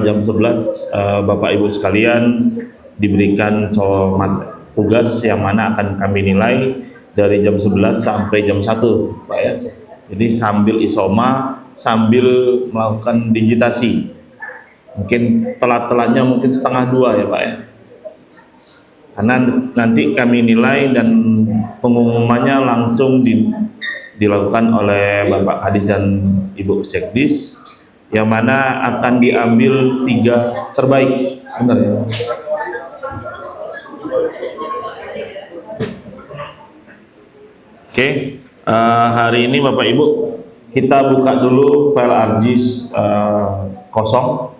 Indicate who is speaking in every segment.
Speaker 1: jam 11 Bapak Ibu sekalian diberikan tugas yang mana akan kami nilai dari jam 11 sampai jam 1 Pak ya. Jadi sambil isoma, sambil melakukan digitasi. Mungkin telat-telatnya mungkin setengah 2 ya Pak ya. Karena nanti kami nilai dan pengumumannya langsung dilakukan oleh Bapak Kadis dan Ibu Sekdis, yang mana akan diambil 3 terbaik. Benar ya? Oke, hari ini Bapak Ibu kita buka dulu file ArcGIS kosong.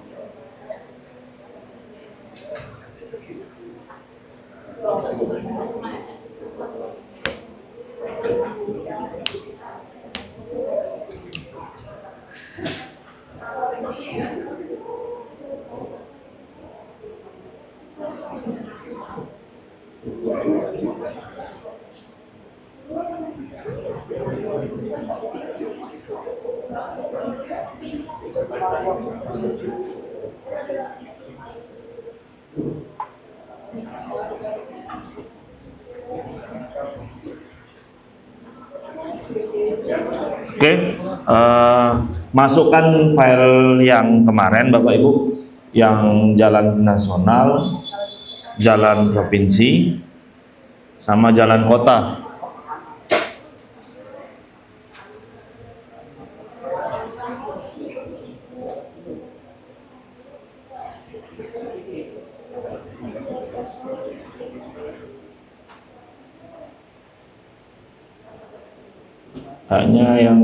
Speaker 1: Oke, masukkan file yang kemarin Bapak Ibu, yang jalan nasional, jalan provinsi, sama jalan kota. Hanya yang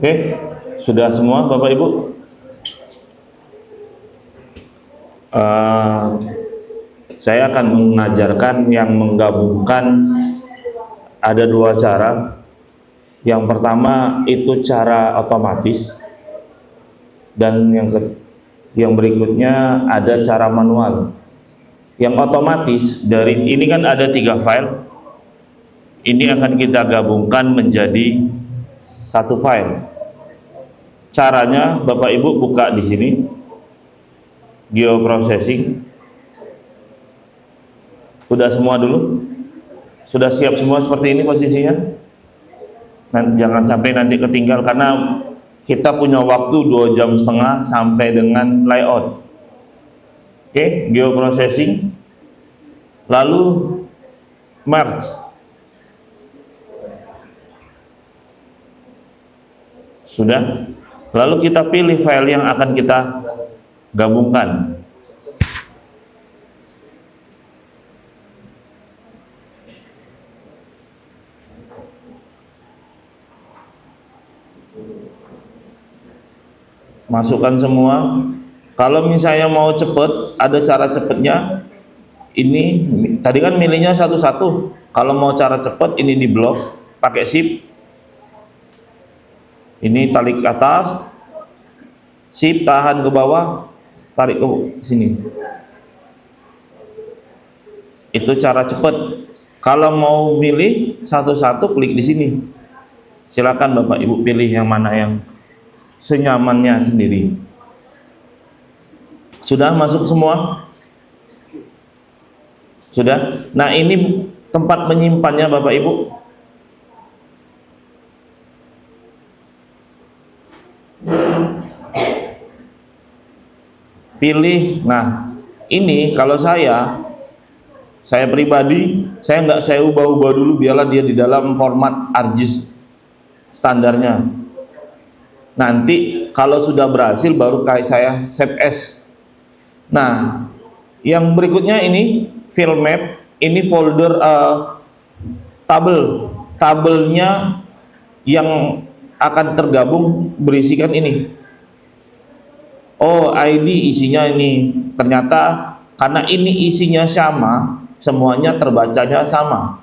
Speaker 1: oke, sudah semua Bapak Ibu? Saya akan mengajarkan yang menggabungkan ada 2 cara. Yang pertama itu cara otomatis, dan yang berikutnya ada cara manual. Yang otomatis dari ini kan ada 3 file. Ini akan kita gabungkan menjadi 1 file. Caranya Bapak Ibu buka di sini, geoprocessing. Sudah semua dulu? Sudah siap semua seperti ini posisinya? Jangan sampai nanti ketinggal, karena kita punya waktu 2,5 jam sampai dengan layout. Oke, geoprocessing, lalu merge. Sudah? Lalu kita pilih file yang akan kita gabungkan. Masukkan semua. Kalau misalnya mau cepet, ada cara cepetnya. Ini tadi kan milihnya satu-satu. Kalau mau cara cepet, ini di blok pakai shift. Ini tarik ke atas, shift tahan ke bawah, tarik ke sini. Itu cara cepet. Kalau mau milih satu-satu, klik di sini. Silakan Bapak Ibu pilih yang mana yang senyamannya sendiri. Sudah masuk semua? Sudah? Nah, ini tempat menyimpannya Bapak Ibu. Pilih. Nah, ini kalau saya pribadi, saya ubah-ubah dulu, biarlah dia di dalam format ArcGIS standarnya. Nanti kalau sudah berhasil baru kayak saya save as. Nah, yang berikutnya ini file map, ini folder tabelnya yang akan tergabung berisikan ini. Oh, ID isinya ini. Ternyata karena ini isinya sama, semuanya terbacanya sama.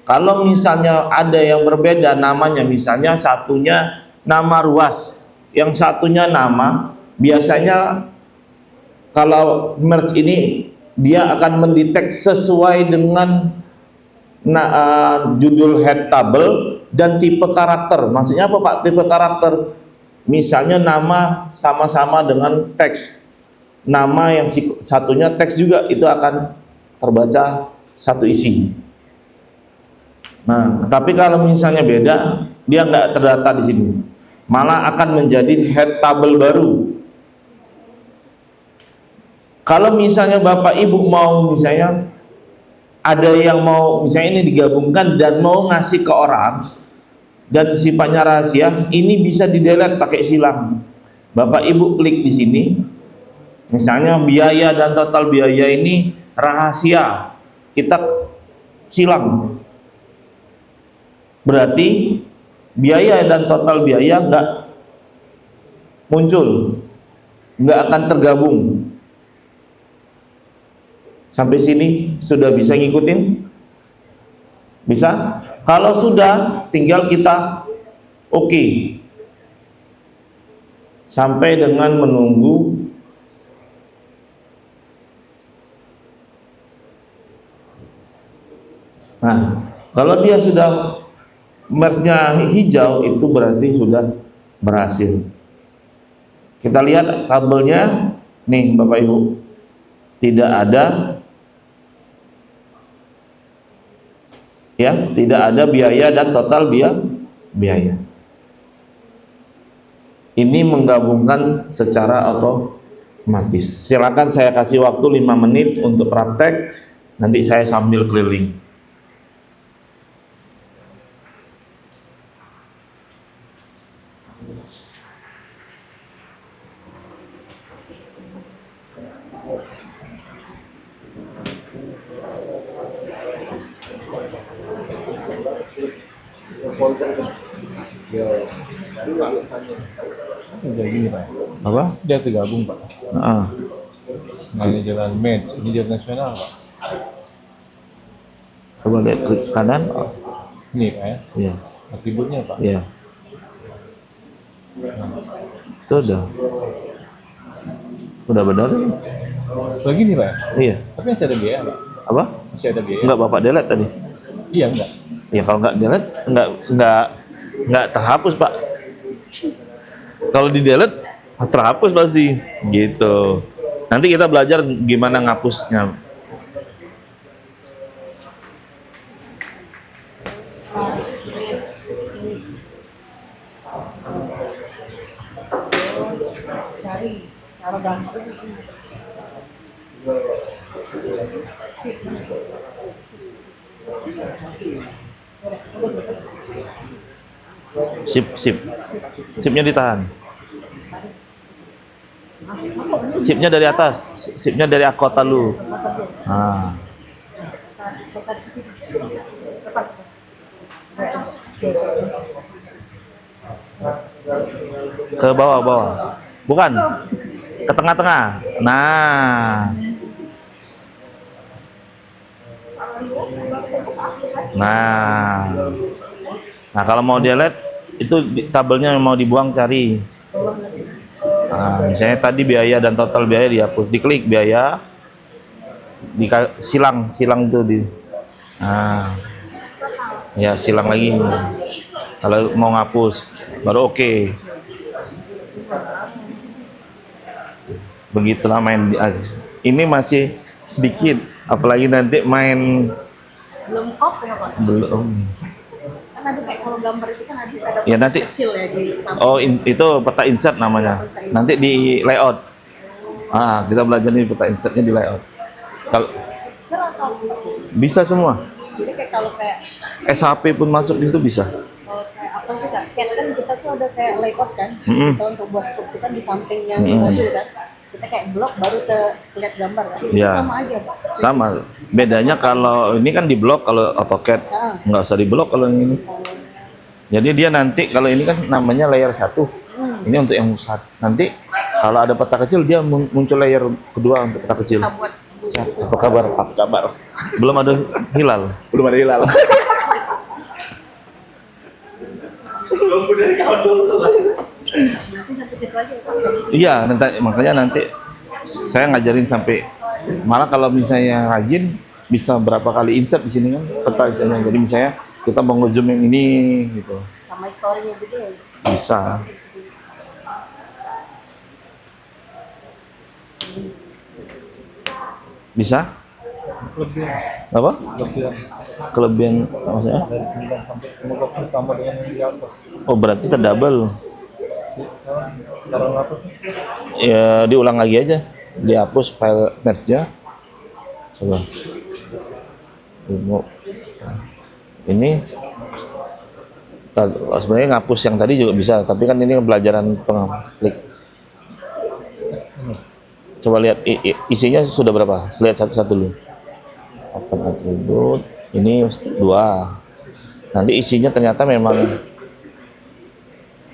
Speaker 1: Kalau misalnya ada yang berbeda namanya, misalnya satunya nama ruas, yang satunya nama, biasanya kalau merge ini dia akan mendetek sesuai dengan judul head table dan tipe karakter. Maksudnya apa Pak tipe karakter? Misalnya nama sama-sama dengan teks, nama yang satunya teks juga, itu akan terbaca satu isi. Nah, tapi kalau misalnya beda, dia nggak terdata di sini, malah akan menjadi head table baru. Kalau misalnya Bapak Ibu mau, misalnya ada yang mau misalnya ini digabungkan dan mau ngasih ke orang dan sifatnya rahasia, ini bisa di delete pakai silang. Bapak Ibu klik di sini, misalnya biaya dan total biaya ini rahasia, kita silang. Berarti biaya dan total biaya nggak muncul, nggak akan tergabung. Sampai sini sudah bisa ngikutin? Bisa? Kalau sudah, tinggal kita oke. Sampai dengan menunggu nah, kalau dia sudah merge-nya hijau, itu berarti sudah berhasil. Kita lihat tabelnya nih Bapak Ibu, tidak ada ya, tidak ada biaya dan total biaya. Ini menggabungkan secara otomatis. Silakan saya kasih waktu 5 menit untuk praktek, nanti saya sambil keliling.
Speaker 2: Kayak gini Pak.
Speaker 1: Apa?
Speaker 2: Dia tergabung Pak.
Speaker 1: Ah.
Speaker 2: Nah, ini jalan match, ini jalan nasional Pak.
Speaker 1: Coba lihat ke kanan.
Speaker 2: Ini Pak ya.
Speaker 1: Iya.
Speaker 2: Atributnya Pak.
Speaker 1: Iya. Itu udah benar ya?
Speaker 2: Begini Pak.
Speaker 1: Iya.
Speaker 2: Tapi masih ada biaya Pak.
Speaker 1: Apa?
Speaker 2: Masih ada biaya.
Speaker 1: Enggak Bapak delete tadi?
Speaker 2: Iya enggak.
Speaker 1: Ya kalau nggak delete nggak terhapus Pak. Kalau di delete terhapus pasti gitu. Nanti kita belajar gimana ngapusnya.
Speaker 3: Cari cara gampang.
Speaker 1: Sip. Sipnya ditahan. Sipnya dari atas, sipnya dari kota lu. Nah, ke bawah. Bukan, ke tengah-tengah. Nah. Nah. Nah, kalau mau delete itu tabelnya mau dibuang, cari. Nah, misalnya tadi biaya dan total biaya dihapus, diklik biaya, silang itu di. Nah, ya silang lagi. Kalau mau ngapus, baru oke. Begitulah main di ini masih sedikit, apalagi nanti main
Speaker 3: Belum kop ya Pak?
Speaker 1: belum.
Speaker 3: Kan ada kayak kalau gambar itu kan ada
Speaker 1: Ya nanti
Speaker 3: kecil ya di samping.
Speaker 1: oh itu peta insert namanya. Nanti di layout. Kita belajar nih peta insertnya di layout. Kalau
Speaker 3: Kecil atau
Speaker 1: bisa semua.
Speaker 3: jadi kayak kalau kayak
Speaker 1: SHP pun masuk di situ bisa.
Speaker 3: kalau kayak apa sih Kak? Kayak kan kita tuh ada kayak layout kan. Kita untuk buat script kan di samping yang modul kan. Kita kayak blok baru lihat gambar kan.
Speaker 1: Ya.
Speaker 3: Sama aja Pak.
Speaker 1: Sama. Bedanya kalau ini kan di blok, kalau AutoCAD nggak usah di blok kalau ini. Jadi dia nanti kalau ini kan namanya layer 1. Ini untuk yang pusat. Nanti kalau ada peta kecil dia muncul layer kedua untuk peta kecil.
Speaker 3: Kita buat
Speaker 1: Apa kabar? Apa kabar? Belum ada hilal.
Speaker 4: Belum ada hilal. Nunggu dari kawan dulu.
Speaker 3: berarti sampai situ aja ya Pak. Sampai situ.
Speaker 1: Iya, makanya nanti saya ngajarin sampai malah kalau misalnya rajin bisa berapa kali insert di sini kan peta aja. Jadi misalnya kita mau nge-zoom yang ini gitu.
Speaker 3: Sama historinya juga ya.
Speaker 1: Bisa. Bisa?
Speaker 2: Kelebihan.
Speaker 1: Apa?
Speaker 2: Kelebihan.
Speaker 1: Kelebihan maksudnya?
Speaker 2: Dari 9 sampai 15 sama dengan yang di atas.
Speaker 1: Oh, berarti terdouble.
Speaker 2: Cara ngapusnya?
Speaker 1: Ya diulang lagi aja. Dihapus file merge-nya. Coba. Ini sebenarnya ngapus yang tadi juga bisa, tapi kan ini pelajaran pengklik. Coba lihat isinya sudah berapa? Lihat satu-satu dulu. Open atribut. Ini 2. Nanti isinya ternyata memang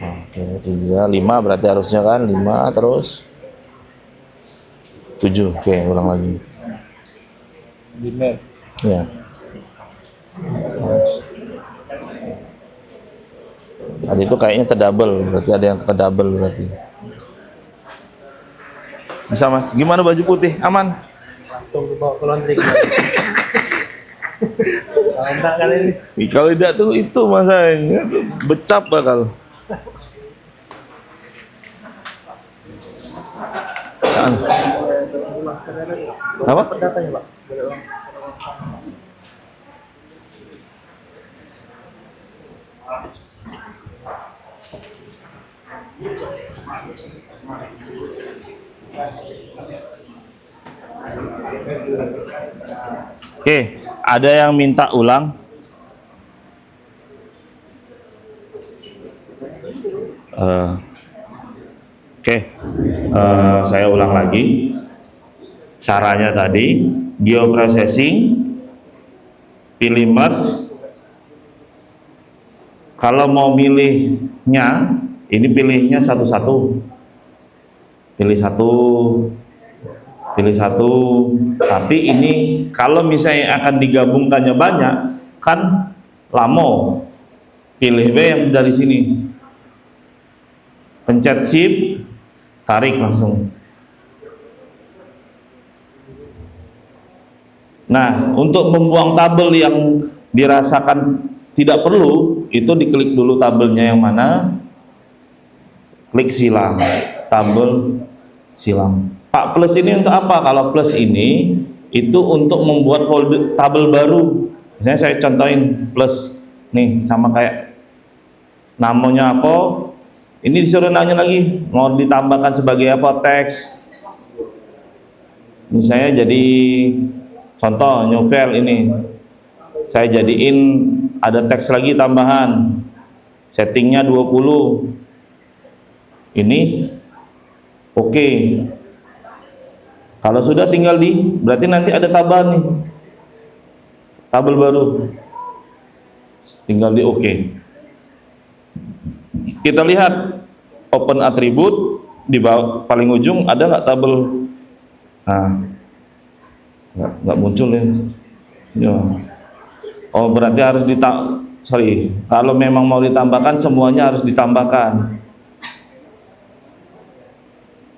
Speaker 1: oke, 3, 5 berarti harusnya kan 5 terus 7. Oke, ulang lagi.
Speaker 2: Di merge.
Speaker 1: Ya. Tadi itu kayaknya terdouble, berarti ada yang terdouble berarti. Bisa Mas, gimana baju putih? Aman?
Speaker 2: Langsung dibawa ke laundry. Enggak kali ini.
Speaker 1: Kalau tidak tuh itu masanya becap bakal. Apa?
Speaker 2: Datanya Pak.
Speaker 1: Oke, ada yang minta ulang? Saya ulang lagi. Caranya tadi, geoprocessing, pilih merge. Kalau mau milihnya, ini pilihnya satu-satu. Pilih satu. Tapi ini kalau misalnya akan digabungkannya banyak, kan lama. Pilih B yang dari sini. Pencet shift, tarik langsung. Nah, untuk membuang tabel yang dirasakan tidak perlu, itu diklik dulu tabelnya yang mana. Klik silang, tabel silang. Pak, plus ini untuk apa? Kalau plus ini itu untuk membuat folder tabel baru. Misalnya saya contohin plus nih, sama kayak namanya apa, ini disuruh nanya lagi mau ditambahkan sebagai apa, teks. Misalnya jadi contoh new file ini saya jadiin ada teks lagi tambahan, settingnya 20. Ini Oke. Kalau sudah tinggal berarti nanti ada tabel nih. Tabel baru. Tinggal di oke. Kita lihat open attribute di bawah paling ujung ada nggak tabel? Nah, nggak muncul ya. Ya. Oh berarti harus kalau memang mau ditambahkan semuanya harus ditambahkan.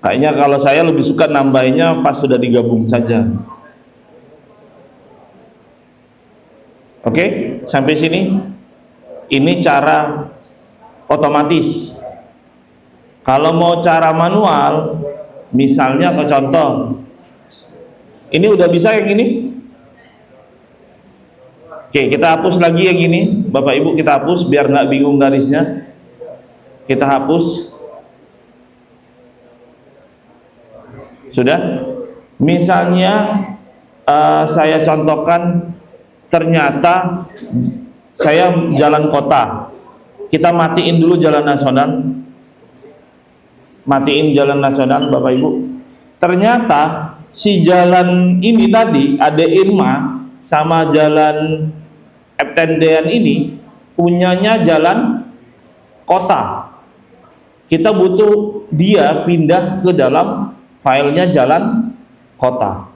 Speaker 1: Kayaknya kalau saya lebih suka nambahinnya pas sudah digabung saja. Oke, sampai sini. Ini cara otomatis. Kalau mau cara manual, misalnya ke contoh, ini udah bisa yang ini. Oke, kita hapus lagi yang ini, Bapak Ibu, kita hapus biar nggak bingung garisnya. Kita hapus. Sudah? Misalnya saya contohkan, ternyata saya jalan kota. Kita matiin dulu jalan nasional. Matiin jalan nasional, Bapak Ibu. Ternyata si jalan ini tadi, Ade Irma sama jalan Tendean ini punyanya jalan kota. Kita butuh dia pindah ke dalam filenya jalan kota.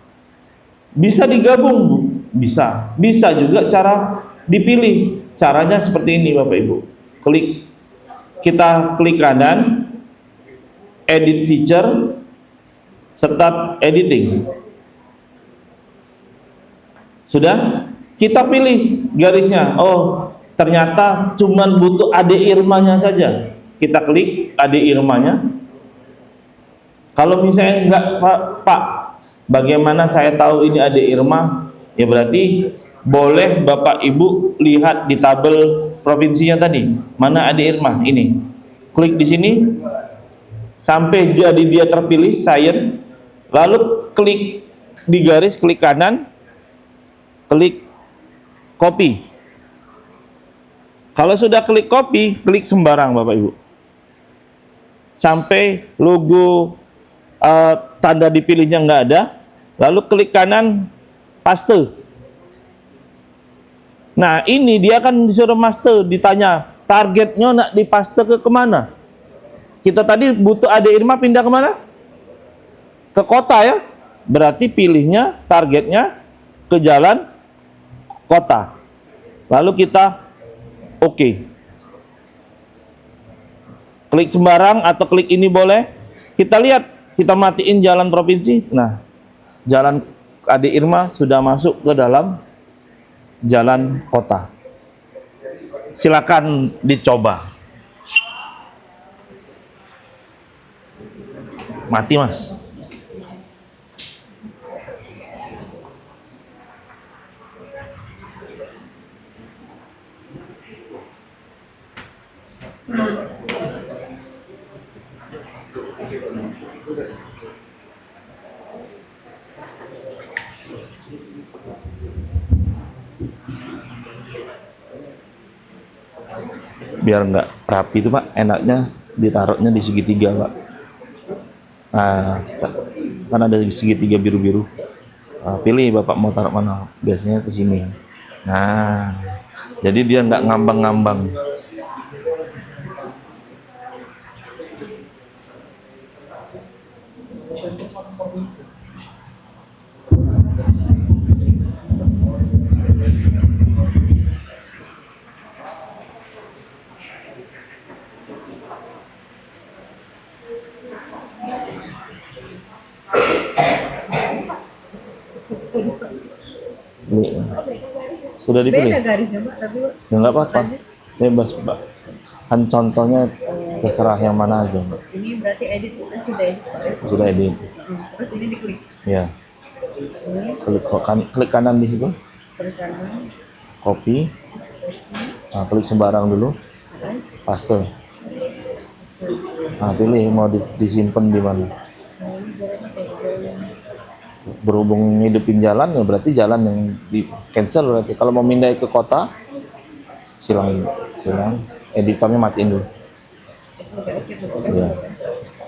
Speaker 1: Bisa digabung, bisa. Bisa juga cara dipilih. Caranya seperti ini, Bapak Ibu. Kita klik kanan, edit feature, start editing. Sudah? Kita pilih garisnya. Oh, ternyata cuman butuh Ade Irmanya saja. Kita klik Ade Irmanya. Kalau misalnya enggak, Pak, bagaimana saya tahu ini Ade Irma? Ya berarti boleh Bapak Ibu lihat di tabel provinsinya tadi. Mana Ade Irma? Ini. Klik di sini sampai jadi dia terpilih Science. Lalu klik di garis, klik kanan, klik copy. Kalau sudah klik copy, klik sembarang Bapak Ibu. Sampai logo tanda dipilihnya nggak ada, lalu klik kanan, paste. Nah ini dia kan disuruh paste, ditanya targetnya nak dipaste ke kemana? Kita tadi butuh Ade Irma pindah kemana? Ke kota ya, berarti pilihnya targetnya ke jalan kota. Lalu kita oke. Klik sembarang atau klik ini boleh. Kita lihat, kita matiin jalan provinsi. Nah, jalan Ade Irma sudah masuk ke dalam jalan kota. Silakan dicoba. Mati, Mas. Biar nggak rapi itu Pak, enaknya ditaruhnya di segitiga Pak. Nah, kan ada segitiga biru-biru. Nah, pilih Bapak mau taruh mana, biasanya ke sini. Nah, jadi dia nggak ngambang-ngambang. Ini sudah dipilih.
Speaker 3: Beda garisnya Pak, tapi
Speaker 1: Ya nggak apa-apa, bebas Pak. Kan contohnya terserah yang mana aja Mbak.
Speaker 3: ini berarti edit, kan sudah edit Pak ya?
Speaker 1: Sudah edit.
Speaker 3: Terus ini diklik.
Speaker 1: Ya.
Speaker 3: Ini
Speaker 1: Klik kanan di situ.
Speaker 3: klik kanan,
Speaker 1: Copy. Nah, klik sembarang dulu. Paste. Nah, pilih mau disimpan di mana.
Speaker 3: ini jalannya kayak jalan.
Speaker 1: Berhubung ngidupin jalan ya berarti jalan yang di cancel berarti. Kalau mau pindah ke kota silang editornya matiin dulu.
Speaker 3: Oke,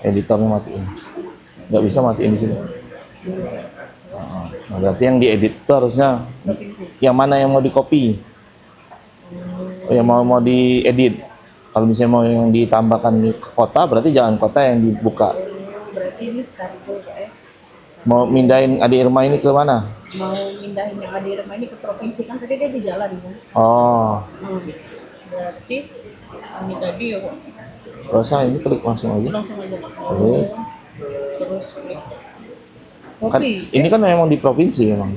Speaker 1: Ya. editornya matiin. Nggak bisa matiin di sini. Nah, berarti yang diedit itu harusnya yang mana yang mau di copy, yang mau diedit. Kalau misalnya mau yang ditambahkan di kota, berarti jangan kota yang dibuka.
Speaker 3: Berarti ini start dulu Pak ya.
Speaker 1: Mau mindahin Adi Irma ini ke mana?
Speaker 3: Mau mindahin yang ada di rumah ini ke provinsi kan tadi dia di jalan kan.
Speaker 1: Oh,
Speaker 3: Berarti ini tadi ya Pak.
Speaker 1: rasa ini klik langsung aja.
Speaker 3: Langsung aja.
Speaker 1: Oke.
Speaker 3: Terus klik
Speaker 1: Kan,
Speaker 3: copy.
Speaker 1: ini kan memang di provinsi memang.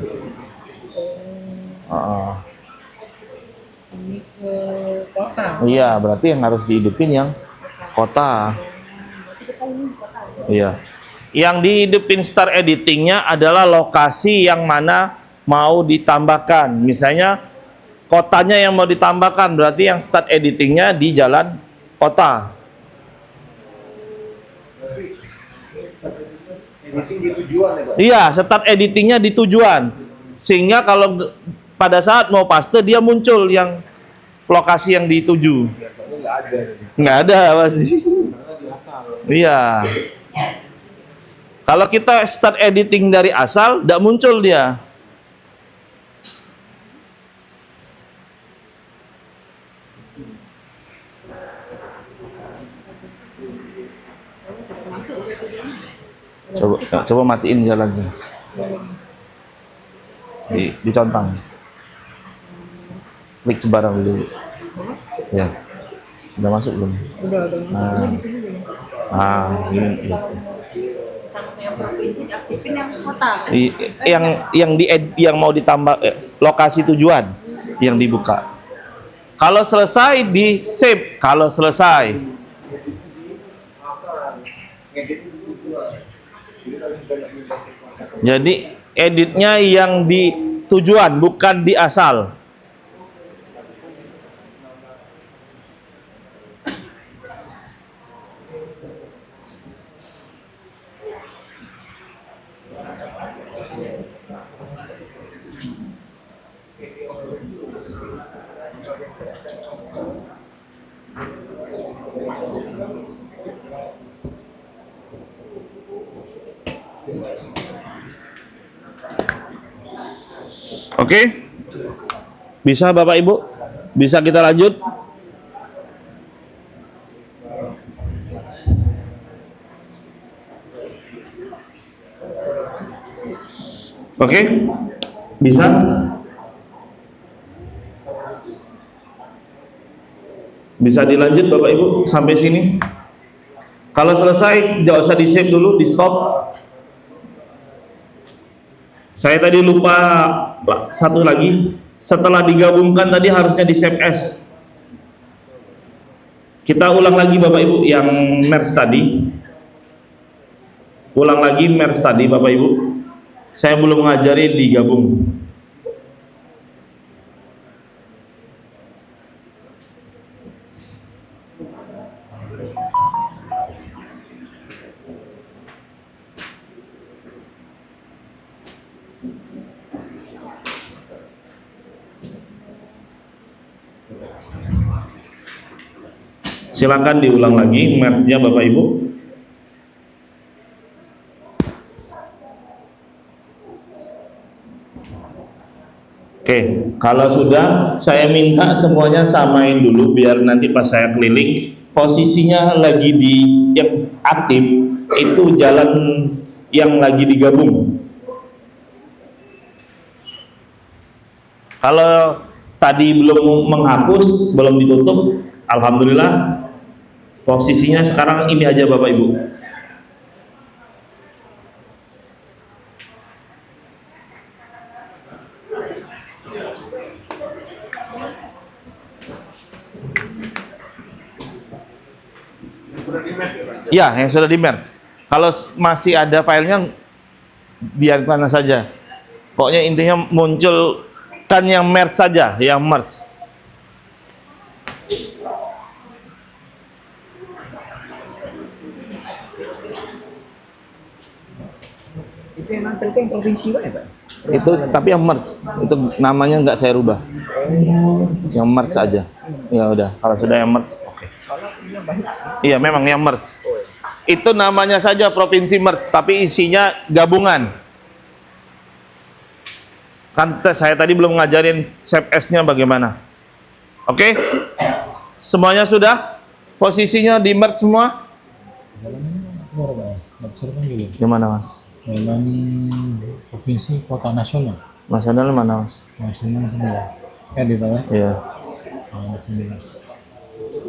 Speaker 3: Ini ke kota.
Speaker 1: Iya, berarti yang harus dihidupin yang kota.
Speaker 3: Berarti kita ini di kota.
Speaker 1: Iya. Yang dihidupin start editingnya adalah lokasi yang mana mau ditambahkan. Misalnya kotanya yang mau ditambahkan, berarti yang start editingnya di jalan kota.
Speaker 4: Editing di tujuan ya Pak?
Speaker 1: Iya, start editingnya di tujuan. Sehingga kalau pada saat mau paste dia muncul yang lokasi yang dituju.
Speaker 4: Biasanya nggak ada.
Speaker 1: Nggak ada pasti.
Speaker 4: Karena di asal.
Speaker 1: Iya. Kalau kita start editing dari asal, tidak muncul dia. Coba matiin jalannya. Dicontang. Klik sebarang dulu. Ya. Udah masuk belum?
Speaker 3: Udah masuknya di sini belum.
Speaker 1: Ini.
Speaker 3: Yang provinsi diaktifin yang kota kan?
Speaker 1: Yang mau ditambah lokasi tujuan yang dibuka. Kalau selesai di save. Kalau selesai. Jadi editnya yang di tujuan bukan di asal. Oke, bisa Bapak Ibu, bisa kita lanjut. Oke, bisa. Bisa dilanjut Bapak Ibu sampai sini. Kalau selesai, jangan usah di save dulu, di stop. Saya tadi lupa satu lagi. Setelah digabungkan tadi harusnya di save as. Kita ulang lagi Bapak Ibu yang merge tadi. Ulang lagi merge tadi Bapak Ibu. Saya belum mengajari digabung. Silakan diulang lagi merge-nya Bapak Ibu. Oke, kalau sudah saya minta semuanya samain dulu biar nanti pas saya keliling posisinya lagi di yang aktif itu jalan yang lagi digabung. Kalau tadi belum menghapus, belum ditutup, alhamdulillah posisinya sekarang ini aja Bapak Ibu. Ya, yang sudah di merge. Kalau masih ada filenya, biar mana saja. Pokoknya intinya muncul kan yang merge saja, yang merge.
Speaker 4: Itu yang nampil yang provinsi Pak ya Pak?
Speaker 1: Itu tapi yang merge, itu namanya nggak saya rubah. Yang merge saja. Ya udah, kalau sudah yang merge, oke.
Speaker 4: Soalnya ini banyak.
Speaker 1: Iya, memang yang merge.
Speaker 4: Oh, ya.
Speaker 1: Itu namanya saja provinsi merge, tapi isinya gabungan. Kan saya tadi belum ngajarin shape S-nya bagaimana. Oke? Semuanya sudah? Posisinya di merge semua?
Speaker 2: Keluar Pak ya? Nggak bisa dipanggil ya?
Speaker 1: Gimana Mas?
Speaker 2: Jalan provinsi kota nasional.
Speaker 1: Nasional mana Mas?
Speaker 2: Nasional semua. Di Pak ya?
Speaker 1: Iya.
Speaker 2: Di sini.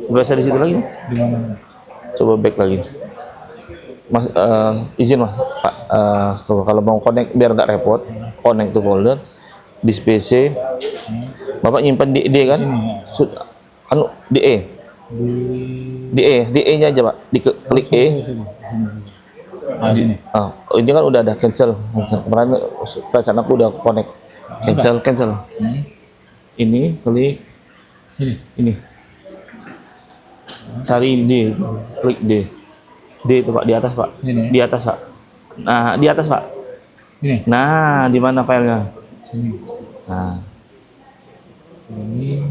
Speaker 1: Gak usah di situ lagi.
Speaker 2: Di mana?
Speaker 1: Coba back lagi. Mas, izin Mas, Pak, so, kalau mau connect biar nggak repot, connect to folder di PC. Bapak nyimpan di D kan?
Speaker 2: Sini ya.
Speaker 1: Anu di E. Di E-nya aja Pak, klik E.
Speaker 2: Sini.
Speaker 1: Ini kan udah ada cancel. Kemarin perasaan aku udah connect. Cancel. Ini klik ini. Cari D, klik D. D itu Pak, di atas Pak.
Speaker 2: Ini.
Speaker 1: Di atas Pak. Nah, di atas Pak.
Speaker 2: Ini.
Speaker 1: Nah, di mana filenya?
Speaker 2: Sini.
Speaker 1: Nah,
Speaker 2: Ini.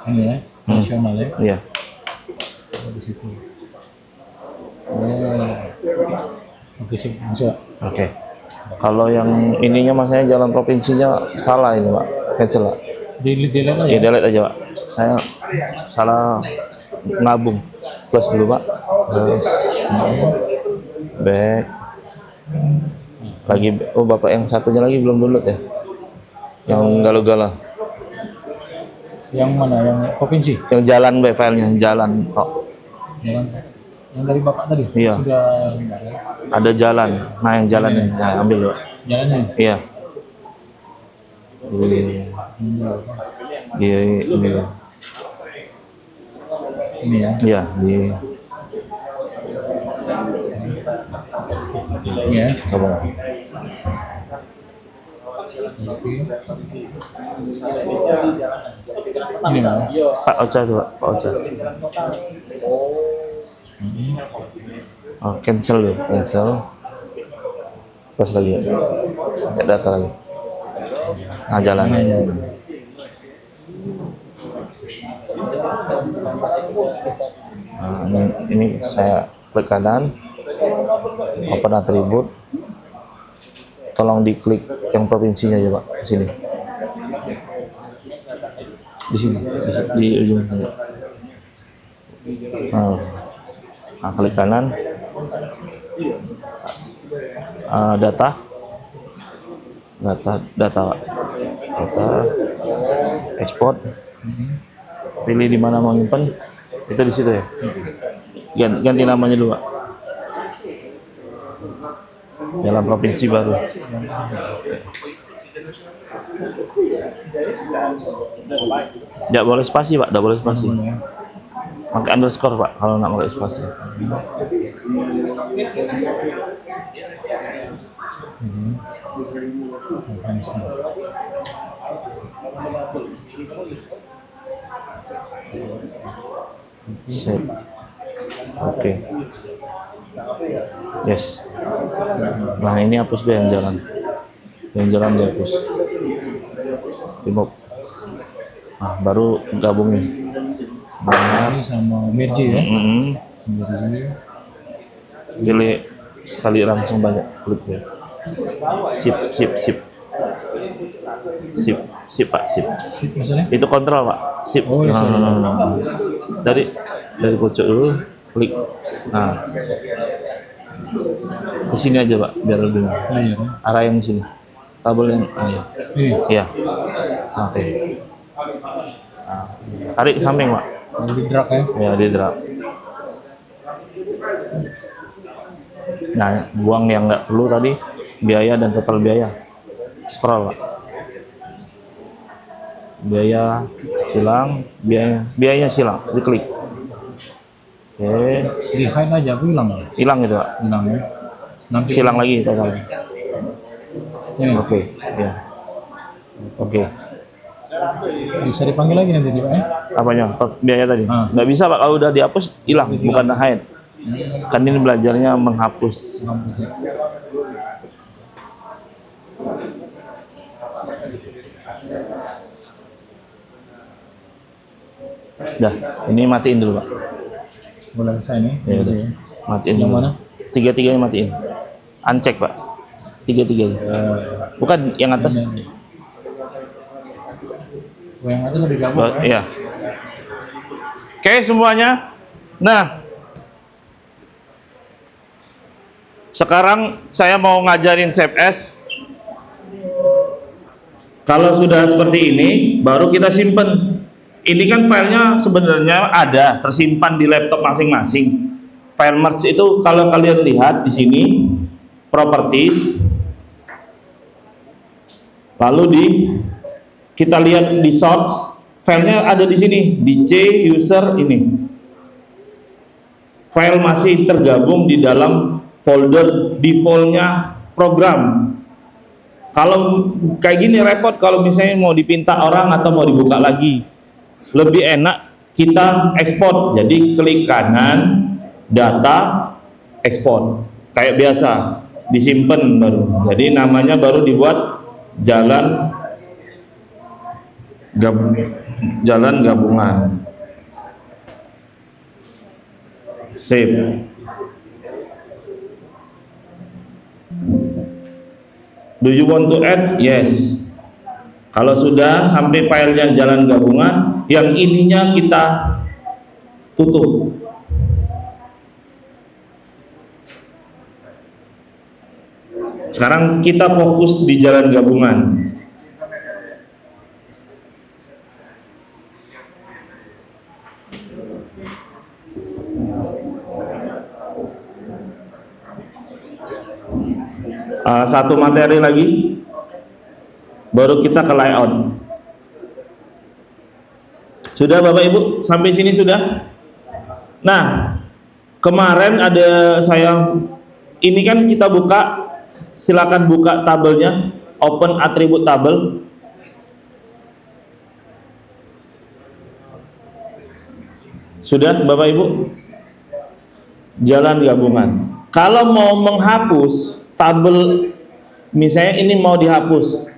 Speaker 2: Ini ya. Nasional ya.
Speaker 1: iya.
Speaker 2: Di situ. Oke sip, masuk.
Speaker 1: Oke. Kalau yang ininya masanya jalan provinsinya salah ini Pak. Cancel Pak.
Speaker 2: Delete aja.
Speaker 1: Ya delete aja Pak. Saya salah ngabung. Plus dulu Pak. Terus back. Lagi Bapak yang satunya lagi belum download ya. Yang galau-galau.
Speaker 2: Yang mana? Yang provinsi?
Speaker 1: Yang jalan filenya, jalan tok.
Speaker 2: Yang dari Bapak tadi?
Speaker 1: Iya.
Speaker 2: Sudah enggak ya?
Speaker 1: Ada jalan. Nah, yang jalan ini saya ambil Pak.
Speaker 2: Jalannya?
Speaker 1: Iya. Iya, ini.
Speaker 2: Ini ya?
Speaker 1: Iya, di
Speaker 2: Ini ya?
Speaker 1: coba.
Speaker 2: Ini ya?
Speaker 1: Pak Ocha tuh, Pak Ocha. Oh, cancel dulu, cancel. Plus lagi ya. Ya, data lagi. Nah, jalan. Nah, ini saya klik kanan, open atribut. Tolong diklik yang provinsinya ya Pak, di sini. Di sini, di ujung sana. Nah, klik kanan. Data, Pak. Data, export. Pilih di mana mau nyimpan. Itu di situ ya. Ganti namanya dulu Pak. Dalam provinsi baru. Tidak boleh spasi Pak, tidak boleh spasi. Pakai underscore Pak, kalau nak pakai spasi. Save. Oke. Yes. Nah, ini hapus deh yang jalan. Yang jalan dihapus. Remove. Nah, baru gabungin.
Speaker 2: Ini sama merge ya?
Speaker 1: Merge. Pilih sekali langsung banyak klik ya. Sip Pak, sip.
Speaker 2: Sip maksudnya?
Speaker 1: Itu kontrol Pak. Sip.
Speaker 2: Oh, iya,
Speaker 1: Dari pojok dulu klik. Nah, ke sini aja Pak, biar lebih
Speaker 2: Layar ya?
Speaker 1: arah yang sini. Kabel yang iya.
Speaker 2: Ini?
Speaker 1: Iya. Oke. Nah, tarik ke samping Pak.
Speaker 2: Di drag ya?
Speaker 1: Ya, di drag. Nah, buang yang nggak perlu tadi, biaya dan total biaya. Scroll Pak. Biaya silang, biayanya silang, diklik. Oke.
Speaker 2: Di hide aja, aku hilang ya?
Speaker 1: Hilang gitu Pak.
Speaker 2: Hilang ya? Nanti
Speaker 1: Silang lagi total.
Speaker 2: Ini?
Speaker 1: Oke, ya. Oke.
Speaker 2: Bisa dipanggil lagi nanti Pak ya?
Speaker 1: Apanya? Biaya tadi? Nggak bisa Pak, kalau udah dihapus hilang, bukan hide. Kan ini belajarnya menghapus. Dah, ini matiin dulu Pak.
Speaker 2: Boleh selesai nih.
Speaker 1: Ya udah. Matiin
Speaker 2: Yang
Speaker 1: dulu.
Speaker 2: mana?
Speaker 1: Tiga-tiganya matiin. Uncheck, Pak. Tiga-tiganya. Bukan yang atas.
Speaker 2: Ini. Oh, yang atas lebih gabung ya?
Speaker 1: Iya. Oke semuanya. Nah, sekarang saya mau ngajarin Shape S. Kalau sudah seperti ini, baru kita simpen. Ini kan filenya sebenarnya ada tersimpan di laptop masing-masing. File merge itu kalau kalian lihat di sini, properties, lalu kita lihat di source, filenya ada di sini, di C user ini. File masih tergabung di dalam folder defaultnya program. Kalau kayak gini repot kalau misalnya mau dipinta orang atau mau dibuka lagi. Lebih enak kita ekspor. Jadi klik kanan, data, ekspor. Kayak biasa, disimpan baru. Jadi namanya baru dibuat jalan gabungan. Save. Do you want to add? Yes. Kalau sudah sampai filenya jalan gabungan, yang ininya kita tutup. Sekarang kita fokus di jalan gabungan. Satu materi lagi, baru kita ke layout. Sudah Bapak Ibu sampai sini sudah? Nah, kemarin ada ini kan kita buka, silakan buka tabelnya, open atribut tabel. Sudah Bapak Ibu? Jalan gabungan. Kalau mau menghapus tabel, misalnya ini mau dihapus,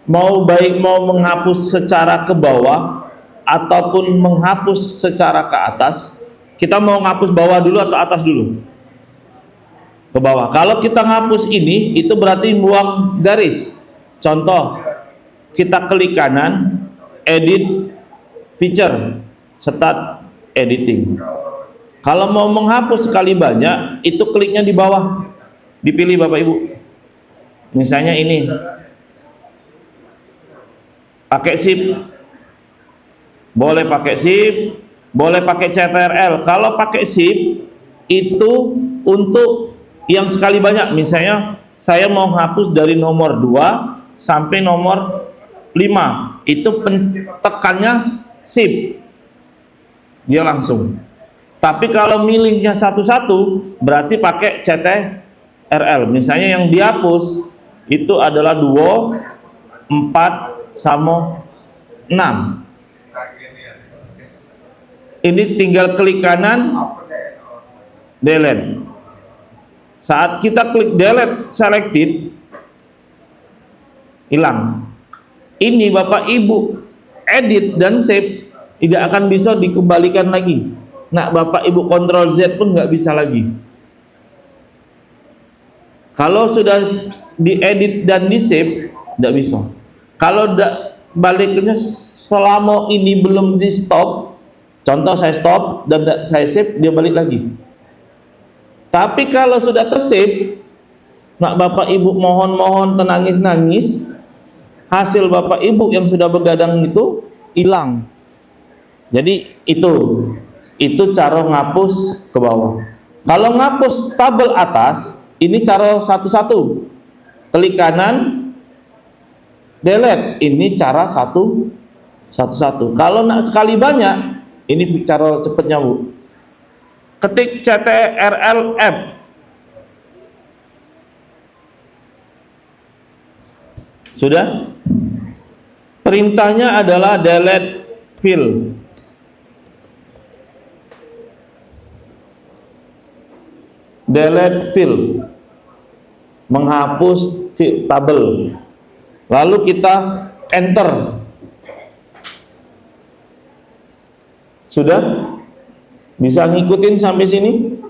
Speaker 1: mau menghapus secara ke bawah ataupun menghapus secara ke atas. Kita mau menghapus bawah dulu atau atas dulu? Ke bawah. Kalau kita menghapus ini, itu berarti buang garis. Contoh, kita klik kanan, edit feature, start editing. Kalau mau menghapus sekali banyak, itu kliknya di bawah. Dipilih Bapak Ibu. Misalnya ini. Pakai shift. Boleh pakai shift, boleh pakai CTRL. Kalau pakai shift itu untuk yang sekali banyak. Misalnya saya mau hapus dari nomor 2 sampai nomor 5. Itu tekannya shift. Dia langsung. Tapi kalau milihnya satu-satu berarti pakai CTRL. Misalnya yang dihapus itu adalah 2, 4 sama 6. Ini tinggal klik kanan, delete. Saat kita klik delete selected, hilang. Ini Bapak Ibu edit dan save tidak akan bisa dikembalikan lagi. Nah, Bapak Ibu Ctrl Z pun nggak bisa lagi. Kalau sudah diedit dan di save, nggak bisa. Kalau baliknya selama ini belum di stop, contoh saya stop dan saya save, dia balik lagi. Tapi kalau sudah tersave, nak Bapak Ibu mohon tenangis-nangis, hasil Bapak Ibu yang sudah begadang itu hilang. Jadi itu cara ngapus ke bawah. Kalau ngapus tabel atas, ini cara satu-satu. Klik kanan, delete. Ini cara satu-satu. Kalau nak sekali banyak, ini cara cepatnya Bu. Ketik CTRL F. Sudah? Perintahnya adalah delete fill. Delete fill, menghapus tabel. Lalu kita enter. Sudah? Bisa ngikutin sampai sini?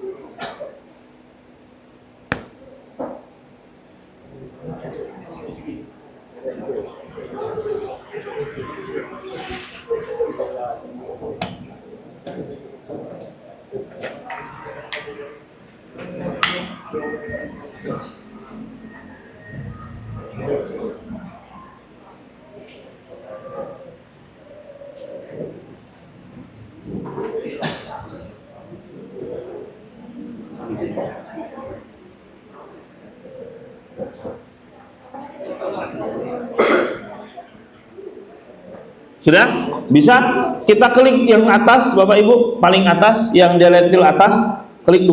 Speaker 1: Sudah? Bisa? Kita klik yang atas, Bapak Ibu, paling atas, yang delete file atas, klik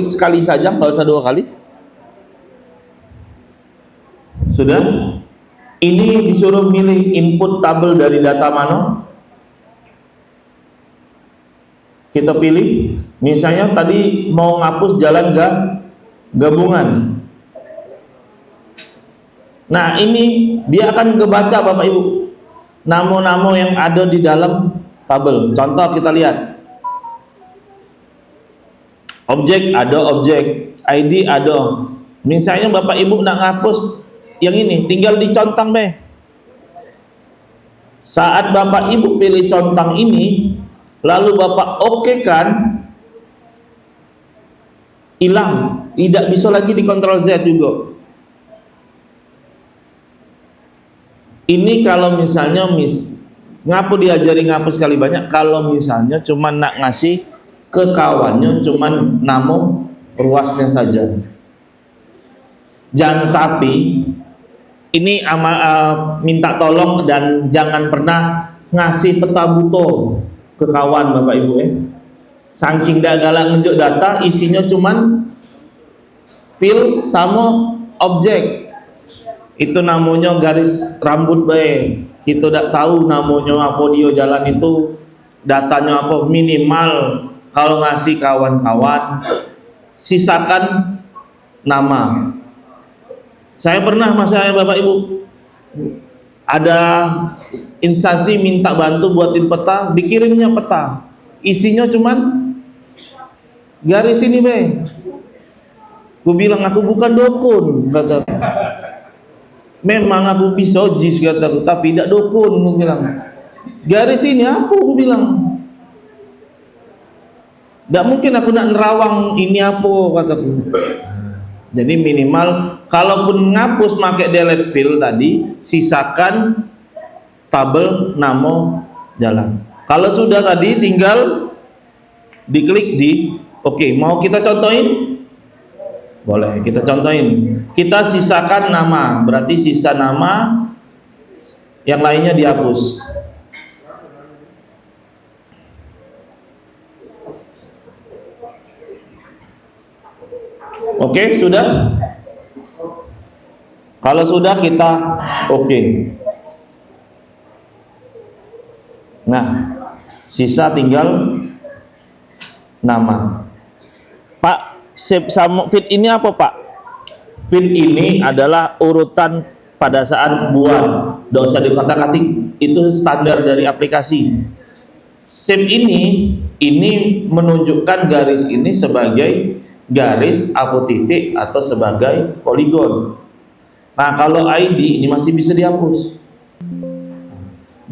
Speaker 1: sekali saja, nggak usah 2 kali. Sudah? Ini disuruh milih input tabel dari data mana? Kita pilih, misalnya tadi mau ngapus jalan gabungan. Nah, ini dia akan kebaca, Bapak Ibu, nama-nama yang ada di dalam tabel. Contoh kita lihat, objek ada, objek ID ada. Misalnya Bapak Ibu nak ngapus yang ini, tinggal dicontang be. Saat Bapak Ibu pilih contang ini, lalu Bapak oke kan, hilang, tidak bisa lagi di Ctrl Z juga. Ini kalau misalnya ngapu diajari ngapus sekali banyak, kalau misalnya cuman nak ngasih ke kawannya cuman nama ruasnya saja. Jangan, tapi ini minta tolong dan jangan pernah ngasih peta buto ke kawan Bapak Ibu ya. Saking dah galak ngejuk data, isinya cuman file sama objek. Itu namanya garis rambut baik. Kita tidak tahu namanya apa dia jalan itu, datanya apa. Minimal kalau ngasih kawan-kawan, sisakan nama. Saya pernah masanya Bapak Ibu, ada instansi minta bantu buatin peta, dikirimnya peta, isinya cuman garis ini be. Gue bilang aku bukan dukun, kata. Memang aku bisa jis, kataku, tapi tidak dukun. Aku bilang, garis ini apa? Aku bilang, tidak mungkin aku nak nerawang ini apa, kataku. Jadi minimal, kalaupun ngapus pakai delete file tadi, sisakan tabel nama jalan. Kalau sudah tadi, tinggal diklik di oke. Mau kita contohin? Boleh, kita contohin. Kita sisakan nama, berarti sisa nama, yang lainnya dihapus. Oke, sudah? Kalau sudah kita oke. Nah, sisa tinggal nama. Pak, save sama fit ini apa Pak? Fit ini adalah urutan pada saat buat, tidak usah dikotak-katik, itu standar dari aplikasi. Save ini menunjukkan garis ini sebagai garis apa titik atau sebagai poligon. Nah, kalau ID ini masih bisa dihapus.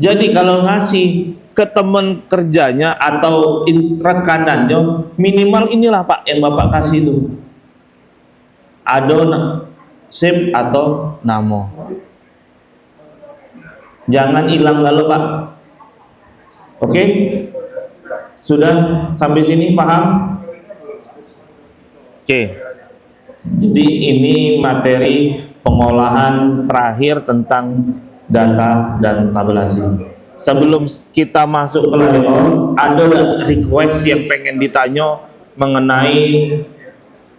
Speaker 1: Jadi kalau ngasih ke teman kerjanya atau rekanannya, minimal inilah Pak yang Bapak kasih itu, ada save atau nama. Jangan hilang lalu Pak. Oke? Sudah sampai sini paham? Oke. Jadi ini materi pengolahan terakhir tentang data dan tabulasi. Sebelum kita masuk ke layout, ada request yang pengen ditanya mengenai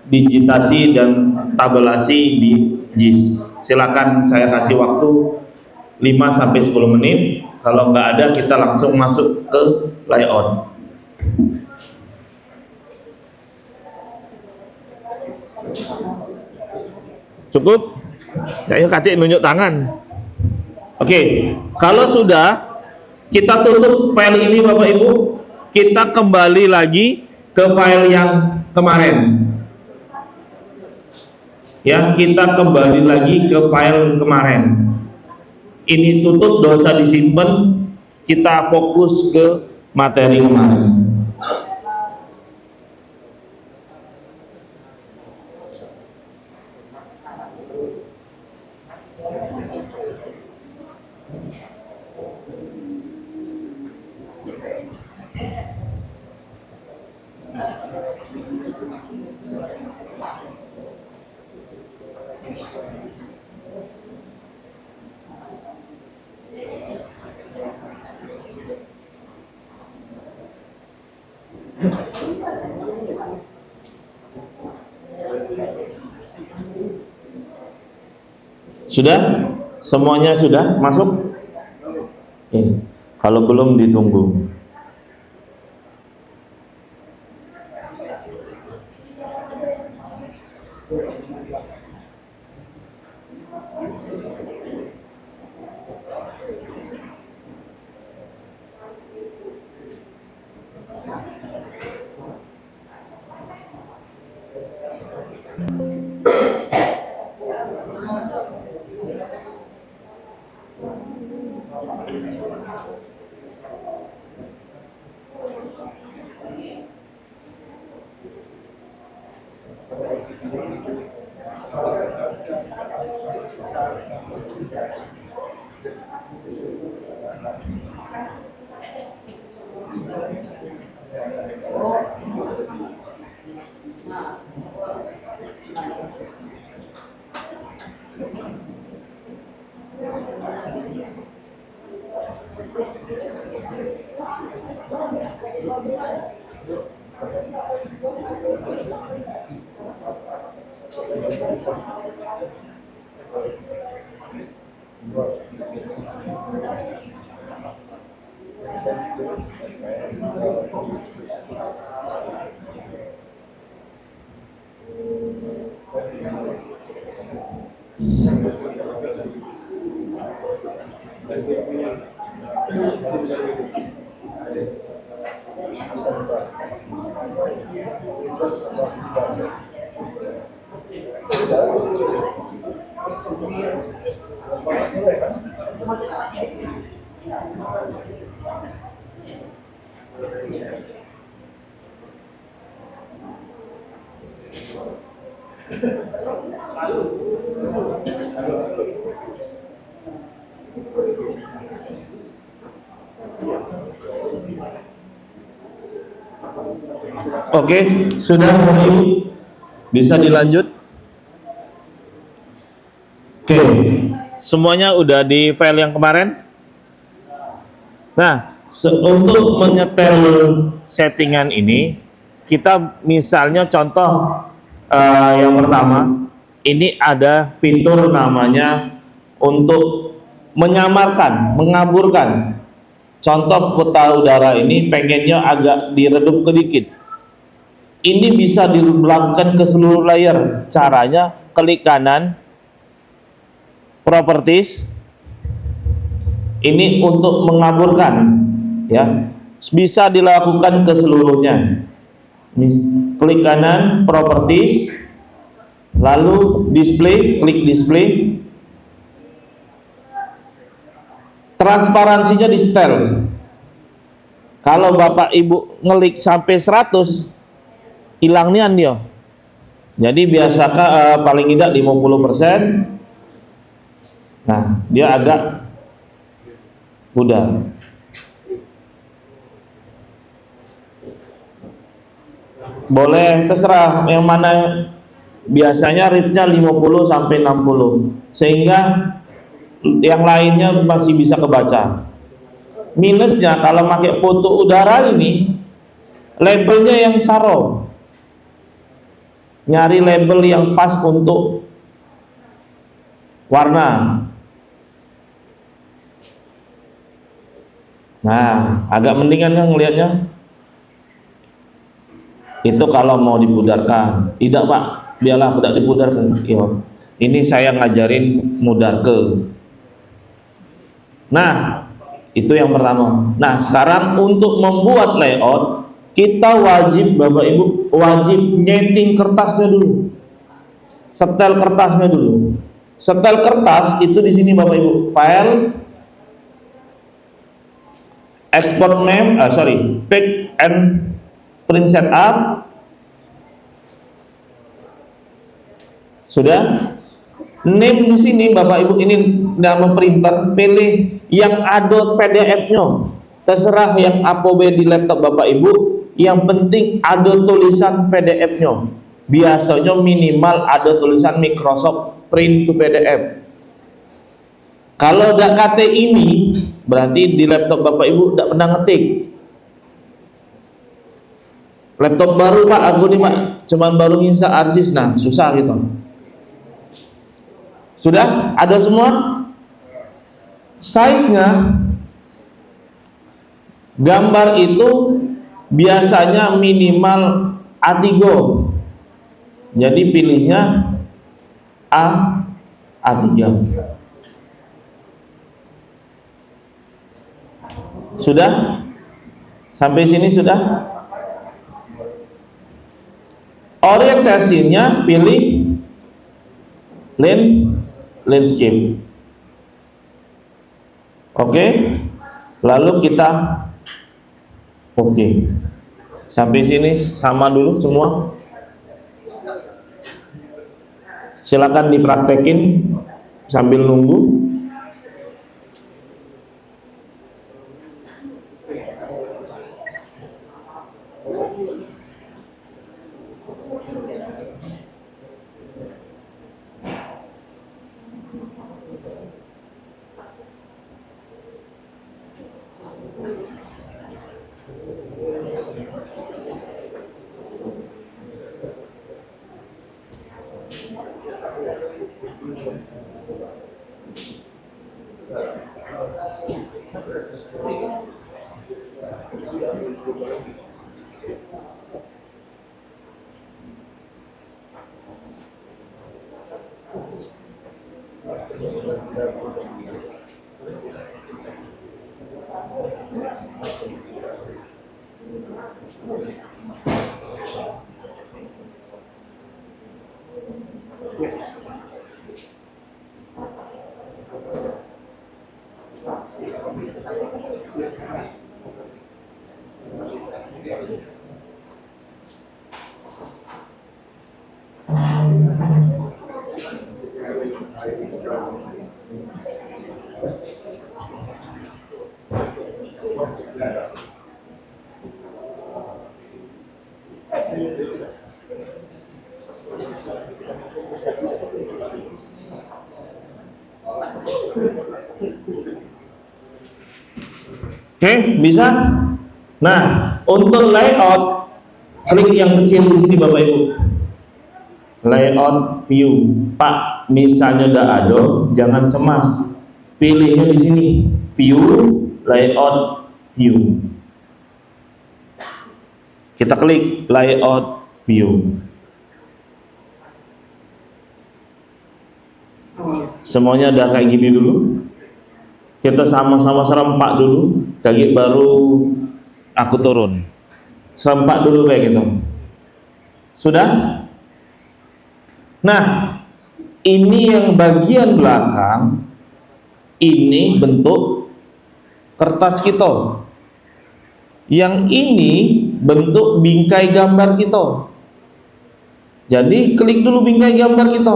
Speaker 1: digitasi dan tabulasi di JIS. Silakan, saya kasih waktu 5-10 menit. Kalau nggak ada, kita langsung masuk ke layout. Cukup? Saya kasih nunjuk tangan. Oke, kalau sudah, kita tutup file ini Bapak Ibu. Kita kembali lagi ke file yang kemarin. Ya, kita kembali lagi ke file kemarin. Ini tutup, dosa disimpan, kita fokus ke materi kemarin. Sudah? Semuanya sudah masuk? Kalau belum ditunggu. Oke, sudah Bapak Ibu? Bisa dilanjut? Oke, semuanya udah di file yang kemarin? Nah, untuk menyetel settingan ini, kita misalnya contoh yang pertama, ini ada fitur namanya untuk menyamarkan, mengaburkan. Contoh peta udara ini pengennya agak diredup sedikit. Ini bisa dilakukan ke seluruh layar. Caranya klik kanan, properties. Ini untuk mengaburkan, ya. Bisa dilakukan ke seluruhnya. Klik kanan, properties, lalu display, klik display. Transparansinya di setel. Kalau Bapak Ibu ngelik sampai 100, hilang nian dia. Jadi biasakan paling tidak 50%. Nah, dia agak pudar. Boleh terserah yang mana, biasanya reach-nya 50 sampai 60. Sehingga yang lainnya masih bisa kebaca. Minusnya kalau pakai foto udara ini, labelnya yang saro. Nyari label yang pas untuk warna. Nah, agak mendingan kan ngelihatnya. Itu kalau mau dipudarkan. Tidak Pak, biarlah tidak dipudarkan. Yo, ini saya ngajarin mudarke. Nah, itu yang pertama. Nah, sekarang untuk membuat layout, kita wajib Bapak Ibu wajib nyeting kertasnya dulu, setel kertasnya dulu. Setel kertas itu di sini Bapak Ibu, file, export name, pick and print setup. Sudah? Name di sini Bapak Ibu, ini nama printer, pilih yang ada PDF-nya. Terserah yang APOB di laptop Bapak Ibu, yang penting ada tulisan PDF-nya. Biasanya minimal ada tulisan Microsoft Print to PDF. Kalau tidak KT ini, berarti di laptop Bapak Ibu tidak pernah ngetik. Laptop baru Pak, aku nih Pak, cuman baru nginstal ArcGIS, nah susah gitu. Sudah ada semua? Size-nya gambar itu biasanya minimal A3. Jadi pilihnya A3. Sudah? Sampai sini sudah? Orientasinya pilih landscape. Oke. Lalu kita oke. Sampai sini sama dulu semua. Silakan dipraktekin sambil nunggu. Oke, bisa? Nah, untuk layout, klik yang kecil di sini Bapak Ibu. Layout view. Pak, misalnya udah ada, jangan cemas. Pilihnya di sini, view, layout view. Kita klik layout view. Semuanya udah kayak gini dulu. Kita sama-sama serempak dulu, jadi baru aku turun. Serempak dulu kayak gitu. Sudah? Nah, ini yang bagian belakang, ini bentuk kertas kita. Yang ini bentuk bingkai gambar kita. Jadi klik dulu bingkai gambar kita.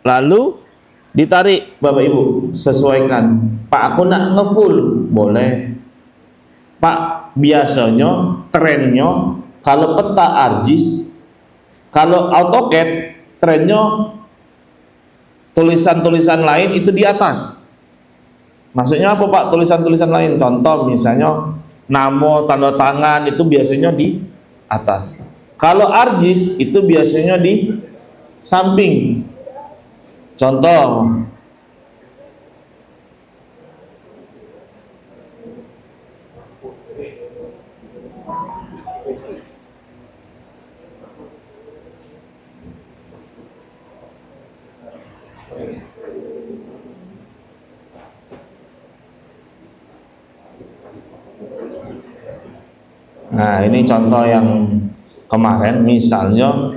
Speaker 1: Lalu ditarik Bapak Ibu, sesuaikan. Pak, aku nak ngefull, boleh. Pak, biasanya trennya kalau peta ArcGIS, kalau AutoCAD trennya tulisan-tulisan lain itu di atas. Maksudnya apa Pak, tulisan-tulisan lain? Contoh misalnya nama, tanda tangan itu biasanya di atas. Kalau ArcGIS itu biasanya di samping. Contoh, Nah, ini contoh yang kemarin, misalnya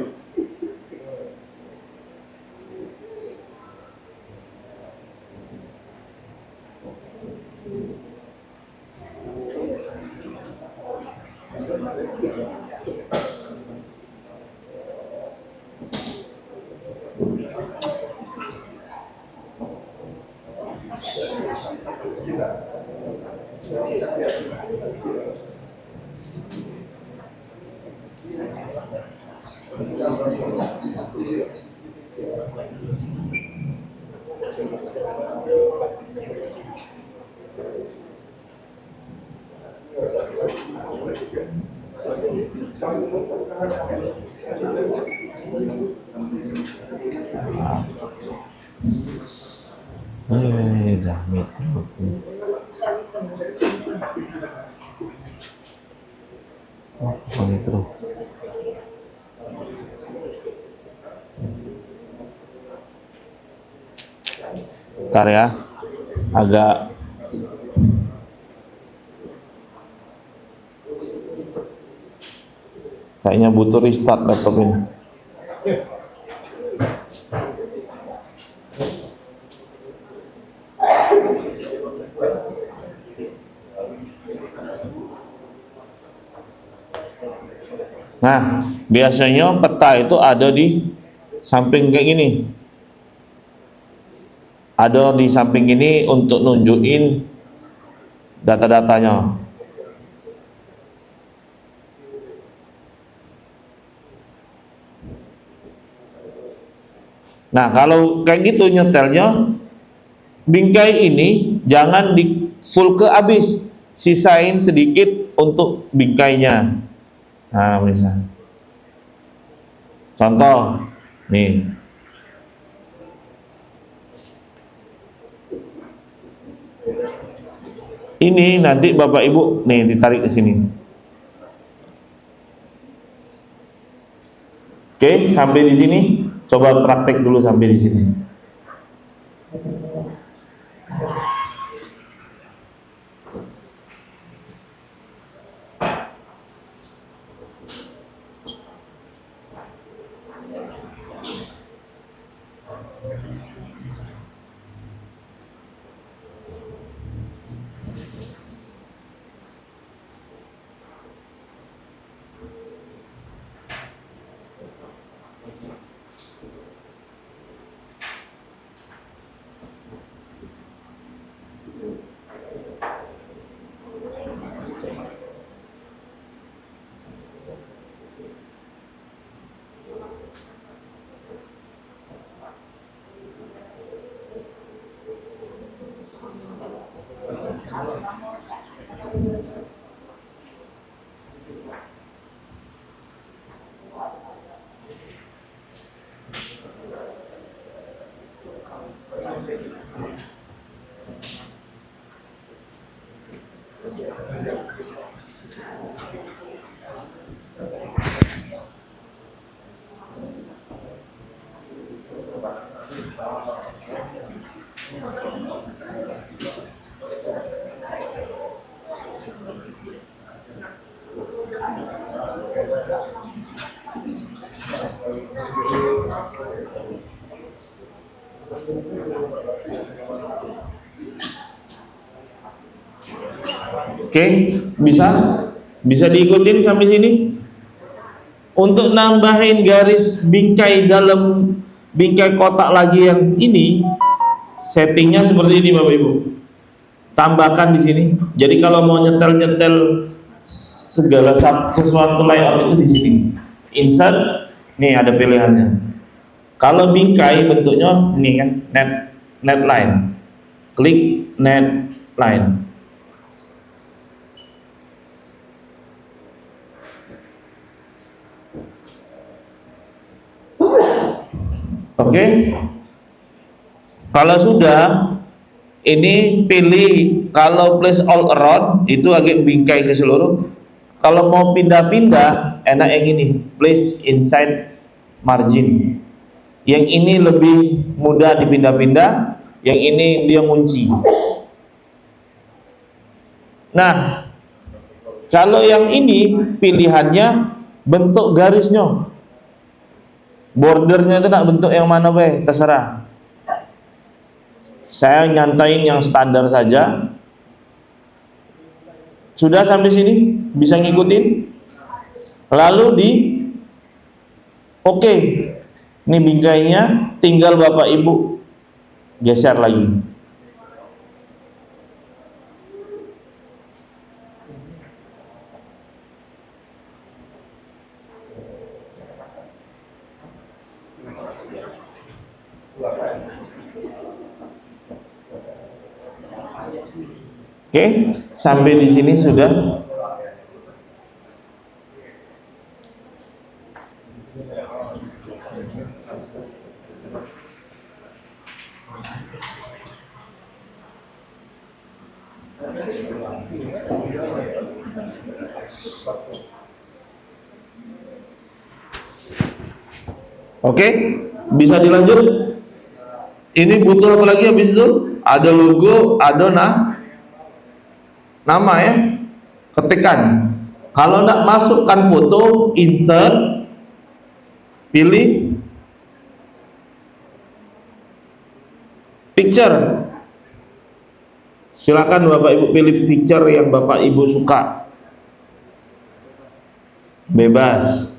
Speaker 1: dah metro. Oh, metro. Bentar ya, agak kayaknya butuh restart laptop ini. Nah, biasanya peta itu ada di samping kayak gini. Ada di samping ini untuk nunjukin data-datanya. Nah, kalau kayak gitu nyetelnya, bingkai ini jangan di full ke habis, sisain sedikit untuk bingkainya. Nah, misal contoh nih, ini nanti Bapak Ibu nih ditarik ke sini. Oke, sampai di sini. Coba praktek dulu sampai di sini. Oke, bisa diikutin sampai sini. Untuk nambahin garis bingkai dalam bingkai kotak lagi yang ini, settingnya seperti ini Bapak Ibu. Tambahkan di sini. Jadi kalau mau nyetel segala sesuatu layout itu di sini. Insert, nih ada pilihannya. Kalau bingkai bentuknya ini kan, net line. Klik net line. Oke. Kalau sudah, ini pilih, kalau place all around itu agak bingkai ke seluruh. Kalau mau pindah-pindah, enak yang ini, place inside margin. Yang ini lebih mudah dipindah-pindah, yang ini dia kunci. Nah, Kalau yang ini pilihannya bentuk garisnya, bordernya itu nak bentuk yang mana be, terserah. Saya nyantain yang standar saja. Sudah sampai sini bisa ngikutin. Lalu di oke. Ini bingkainya, tinggal Bapak Ibu geser lagi. Oke, sampai di sini sudah. Oke, bisa dilanjut. Ini butuh apa lagi habis itu? Ada logo, ada nama ya. Ketikkan. Kalau tidak masukkan foto, insert, pilih picture. Silakan Bapak Ibu pilih picture yang Bapak Ibu suka. Bebas.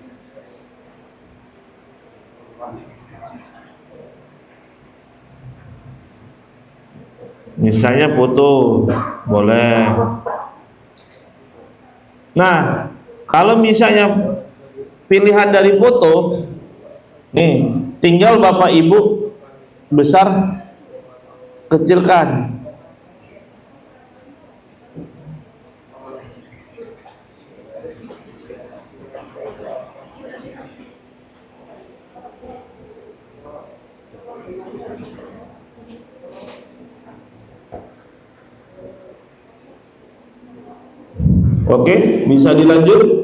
Speaker 1: Misalnya foto, boleh. Nah, kalau misalnya pilihan dari foto, nih, tinggal Bapak Ibu besar, kecilkan. Oke, bisa dilanjut.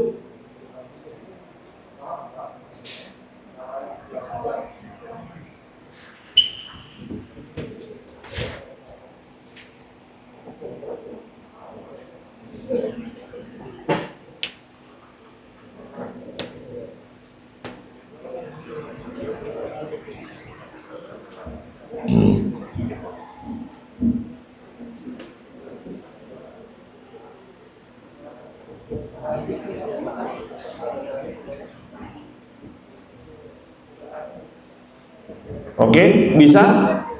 Speaker 1: Oke, bisa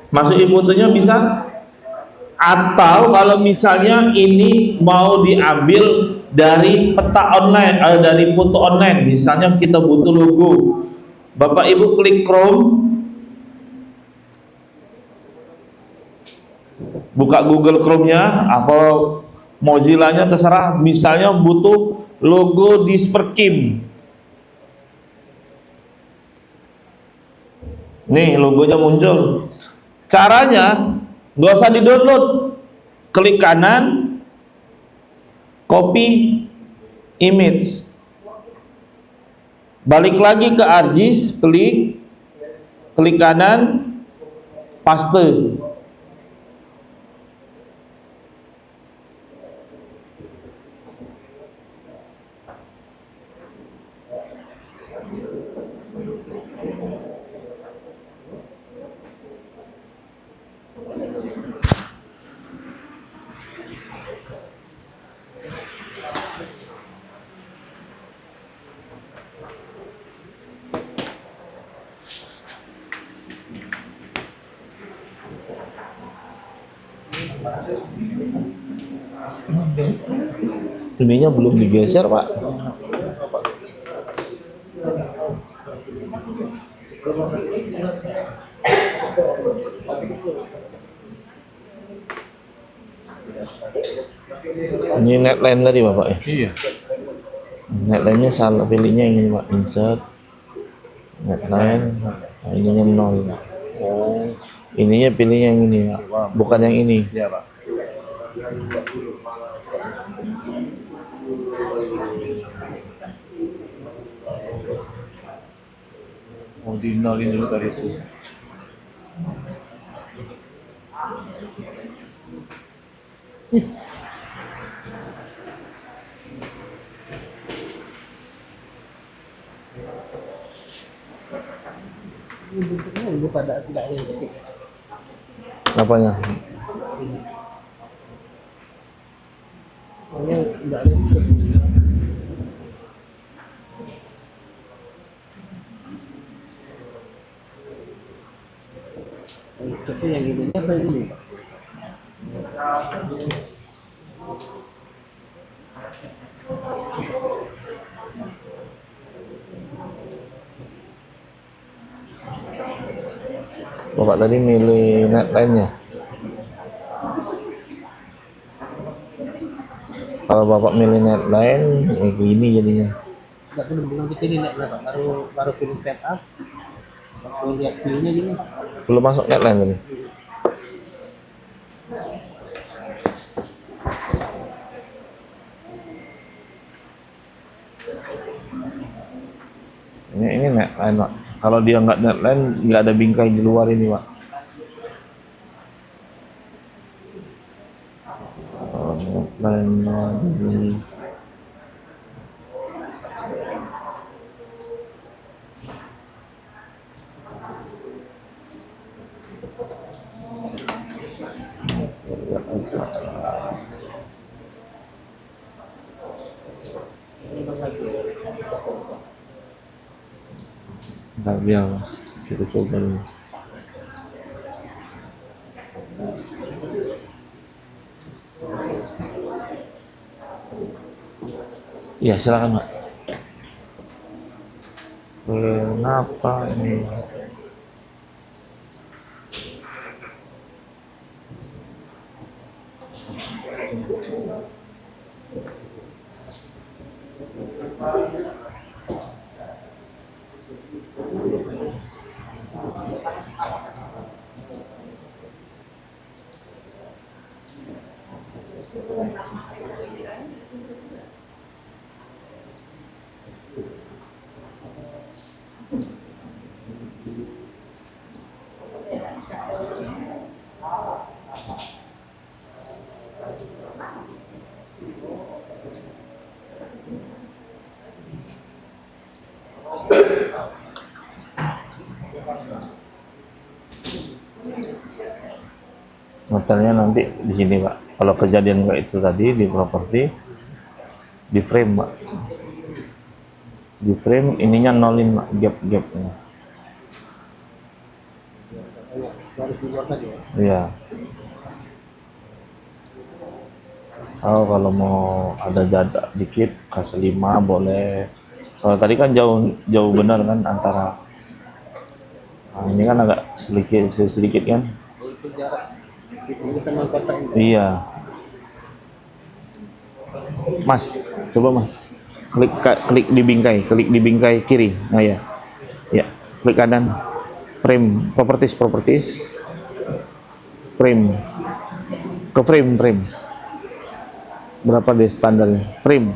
Speaker 1: masukin fotonya bisa. Atau kalau misalnya ini mau diambil dari peta online, dari foto online, misalnya kita butuh logo, Bapak Ibu klik Chrome, buka Google Chrome-nya, apa Mozilla-nya terserah. Misalnya butuh logo Disperkim. Nih logonya muncul. Caranya nggak usah di-download. Klik kanan, copy image. Balik lagi ke ArcGIS, klik kanan, paste. Ininya belum digeser, Pak. Ini netline tadi Bapak ya?
Speaker 2: Iya.
Speaker 1: Netline-nya salah, pilihnya yang ini Pak, insert netline. Nah, ininya 0.
Speaker 2: Oh,
Speaker 1: Ininya pilih yang ini Pak, bukan yang ini.
Speaker 2: iya Pak. Mau dinolin dulu tadi itu.
Speaker 4: Ini bentuknya udah pada tidak landscape.
Speaker 2: Apanya?
Speaker 4: Pokoknya tidak landscape. Landscape yang ini apa ini, Pak?
Speaker 2: Bapak tadi milih netline-nya. Kalau Bapak milih netline, gini jadinya.
Speaker 4: Nggak belum dipilih net Pak, baru pilih setup. Waktu lihat view-nya gini.
Speaker 2: Belum masuk netline tadi. Ini netline, Pak. Kalau dia nggak netline, nggak ada bingkai di luar ini, Pak. Netline lagi. Ntar biar kita coba dulu. Iya silakan, Pak. Kenapa ini? Hotelnya nanti di sini, Pak. Kalau kejadian kayak itu tadi di properties, di frame, Pak. Di frame ininya nolin, Pak, gap-gapnya.
Speaker 4: Harus dibuat lagi ya.
Speaker 2: Iya. Kalau mau ada jarak dikit kasih 5 boleh. Kalau tadi kan jauh benar kan antara. Nah, ini kan agak sedikit kan.
Speaker 4: Itu jarak itu sama kotak ini.
Speaker 2: Iya. Mas, coba Mas. Klik di bingkai kiri. Nah ya. Ya, klik kanan. Frame, properties. Frame. Ke frame. Berapa deh standarnya? Frame.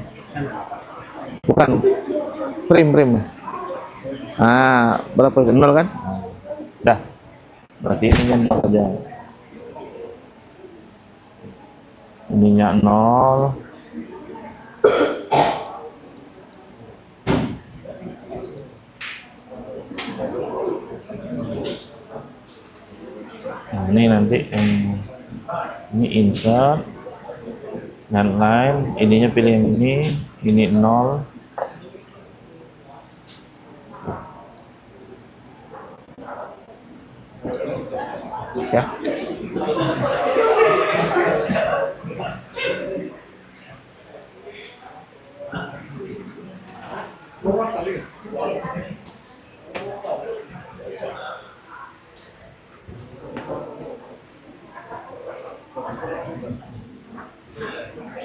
Speaker 2: Bukan. Frame, Mas. Ah, berapa? 0 kan? Dah. Berarti ini kan aja. Ininya 0. Nah, ini nanti ini insert netline, ininya pilih yang ini 0. Ya.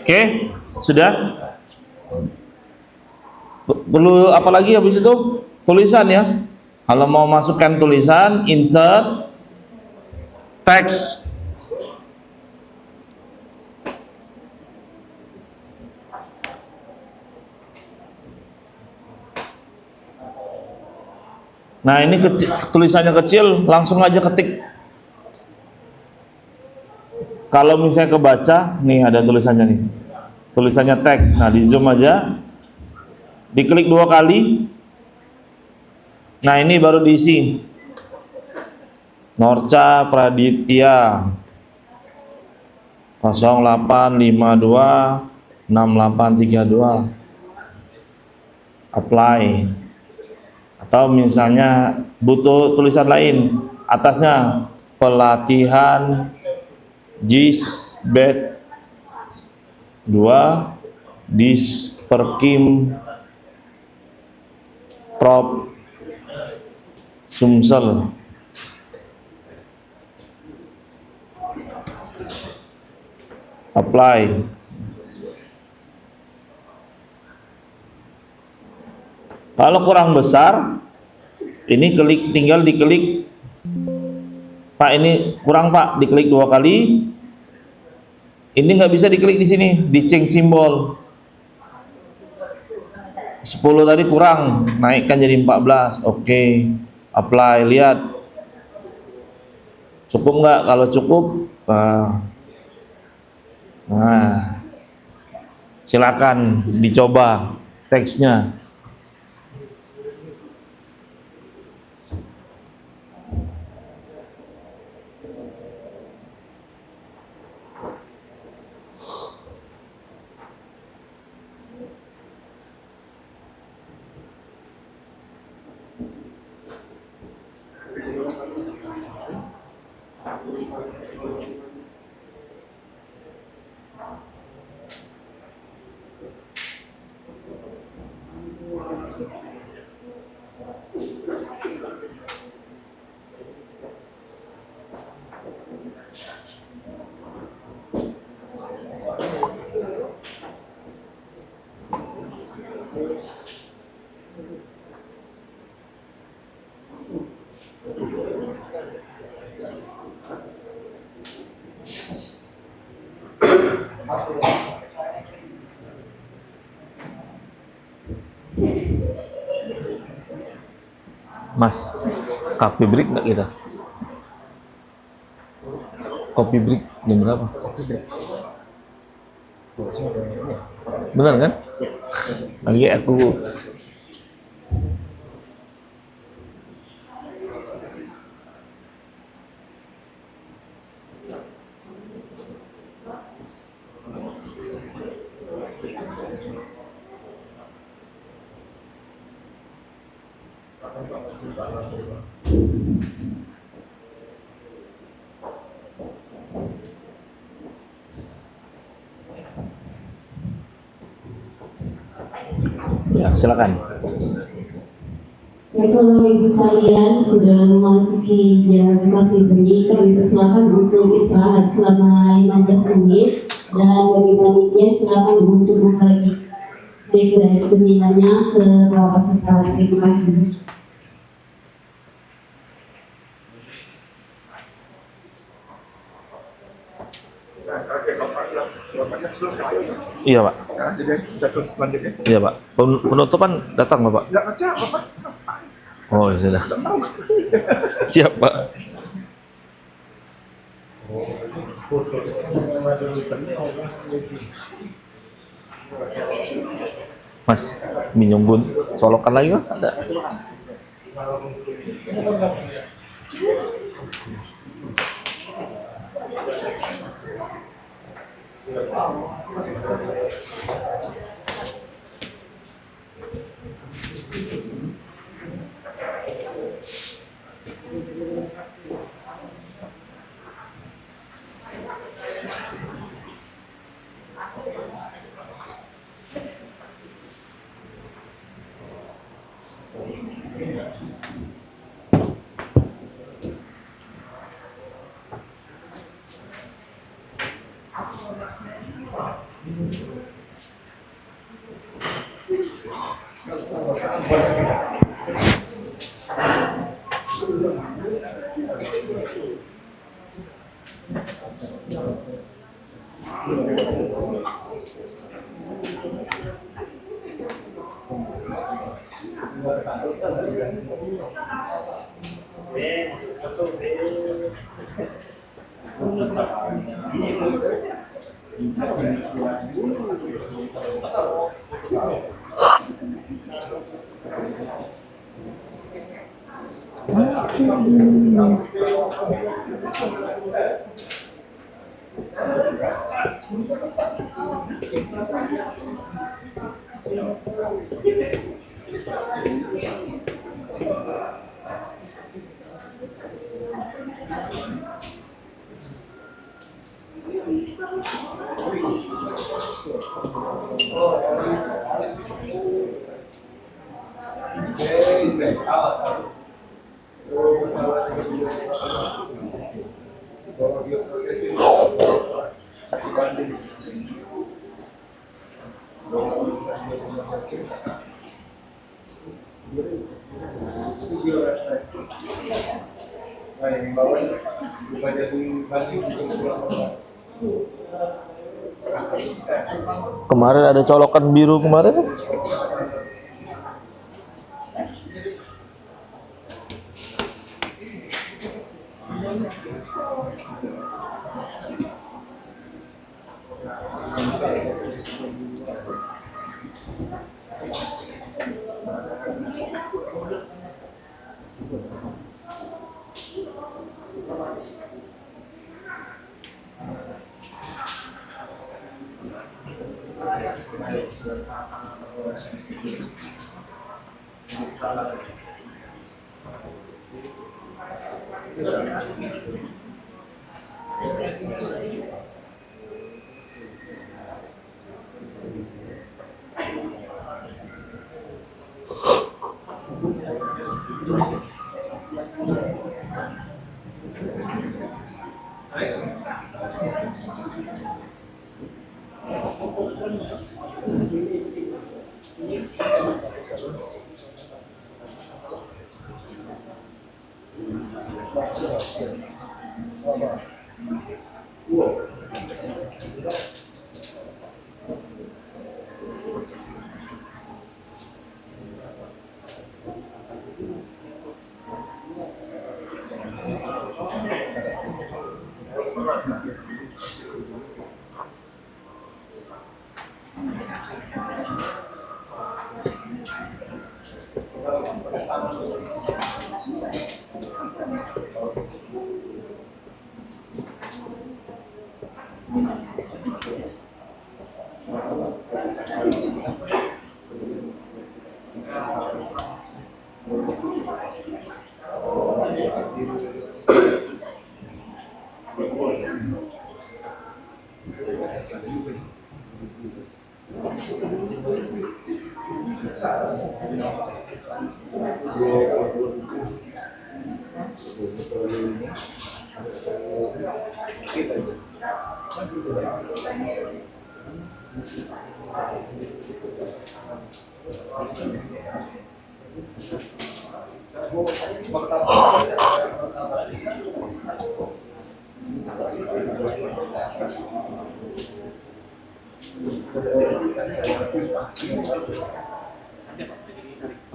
Speaker 2: Oke, sudah. Perlu apa lagi habis itu? Tulisan ya. Kalau mau masukkan tulisan, insert teks. Nah, ini tulisannya kecil, langsung aja ketik. Kalau misalnya kebaca, nih ada tulisannya nih. Tulisannya teks. Nah, di zoom aja. Diklik 2 kali. Nah, ini baru diisi. Norca Praditya 0852 6832 apply. Atau misalnya butuh tulisan lain atasnya, pelatihan JIS BED 2 Disperkim Prop Sumsel. Apply. Kalau kurang besar, ini tinggal diklik, Pak ini kurang Pak, diklik 2 kali. Ini nggak bisa diklik di sini, di change simbol. 10 tadi kurang, naikkan jadi 14. Oke, apply, lihat cukup nggak? Kalau cukup, nah silakan dicoba teksnya. Mas, kopi break nggak kita? Kopi break jam berapa? Benar kan? Lagi aku ya, silakan.
Speaker 5: Ya, kalau ibu sekalian sudah memasuki jam coffee break, kami persilakan untuk istirahat selama 15 menit, dan bagi panitia silakan untuk membagi snack dan cemilannya ke bawah peserta. Terima kasih.
Speaker 2: Iya Pak.
Speaker 6: Ya, jadi terus selanjutnya.
Speaker 2: Iya Pak. Penutupan datang Bapak.
Speaker 6: Nggak baca, Bapak cemas.
Speaker 2: Oh ya sudah.
Speaker 6: Nggak tahu.
Speaker 2: Siap Pak. Mas, minum bun, colokan lagi Mas ada? Kemarin ada colokan biru kemarin.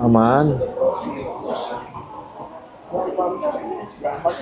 Speaker 2: Aman.